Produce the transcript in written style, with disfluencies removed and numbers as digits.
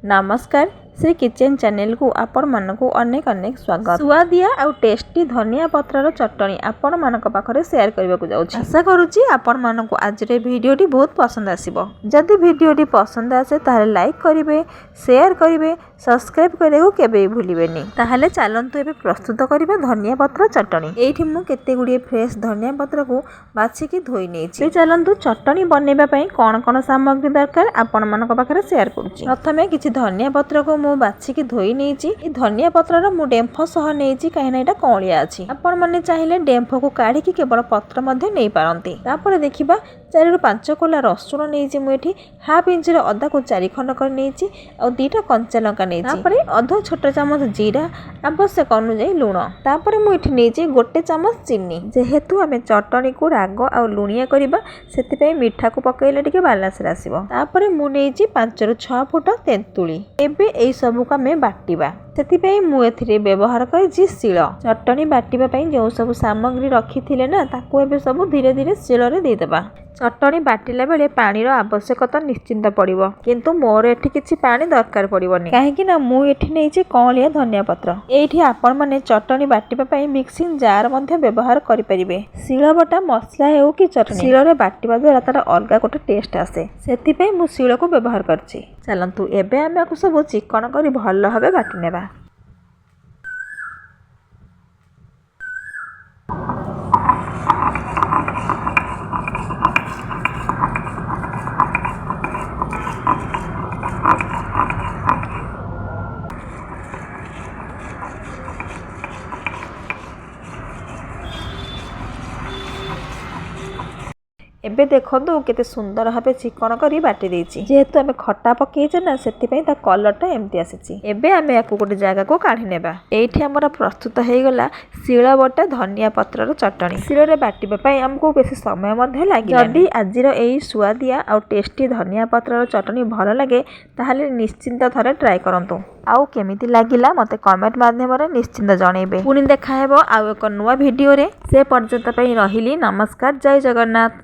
नमस्कार Shri kitchen channel को आपण मानक अनेक अनेक स्वागत। सुआदिया आउ टेस्टी धनिया पत्रर चटनी आपण मानक पाखरे शेयर करबा को जाउछि। आशा करूछि आपण मानक आज रे वीडियोटी बहुत पसंद आसीबो। जदि वीडियोटी पसंद आसे ताले लाइक करिवे, शेयर करिवे, सब्सक्राइब करिवे केबे भूलिबेनी। ताहले चलंतु एबे प्रस्तुत करिबा धनिया पत्र चटनी। एठी मु केते गुडी फ्रेश धनिया पत्र को बाछि की धोई नेछि। चलंतु चटनी बनेबा पई कोन कोन सामग्री दरकार आपण मानक पाखरे शेयर करूछि। प्रथमे किछि धनिया पत्र को मु बाछिकी धोई नेछि। ए धनिया पत्रर मु डेम्फ सह नेछि काहेना एटा कौलिया अछि। आपण माने चाहिले डेम्फ को काढी की केवल पत्र मध्ये नै पारंती। तापर देखिबा 4 रु 5 कोला रसुण नेछि। मु एठी हाफ इंच रे अदा को 4 खंड कर नेछि और 2टा कंचा लंका नेछि। तापर अध छोट चमच जीरा, आवश्यक अनुसार लूण। तापर मु एठी नेछि 1 चमच चीनी। जेहेतु हमें चटनी को राग और लुणिया करिबा सेति पई मीठा को पकेइले टिके बैलेंस आसीबो। तापर मु नेछि 5 रु 6 फुट तेंतुली। एबे एई सब को हमें बाटिबा। सेति मु एथिरे व्यवहार करिछि शिल। चटनी बाटिबा पई जो सब सामग्री रखिथिले ना ताको एबे सब धीरे धीरे शिल रे दे देबा। चटनी बाटिला बेले पानीर आवश्यकता निश्चिंत पड़िबो, किंतु मोर एठी किछि पानी दरकार पड़िबोनी काहेकि ना मु एठी नेछि कौलिया धनिया पत्र। एठी आपण माने चटनी बाटिबा पई मिक्सिंग जार मध्ये व्यवहार करि परिबे। शिल बटा मसला हेउ कि चटनी शिल रे बाटिबा द्वारा तार अलगा गोटे टेस्ट आसे। सेति पई मु शिल को व्यवहार करछि। चलंतु एबे आमे आकु सब चिकन करी भल भाबे बाटि नेबा। एबे देखो केते सुंदर भाबे चिकन करी बाटी देछि। जेहेतु आमे खट्टा पकेइछे ना सेति पई ता कलरटा एम्ति आसीछि। एबे आमे याकु गोटे जागा को काढी नेबा। एठी हमर प्रस्तुत हे गला शिल बटा धनिया पत्रर चटनी। शिल रे बाटिबा पई हमको बेसी समय मध्ये लागिला। जदि आजिर एई सुआदिया आ टेस्टी धनिया पत्रर चटनी भल लागे ताहाले निश्चिंत थरे ट्राई करंतु। आउ केमिति लागिला मते कमेंट माध्यम रे निश्चिंत जणैबे। पुनी देखा हेबो आउ एक नुवा वीडियो रे। से पर्यंत पई रहिली। नमस्कार, जय जगन्नाथ।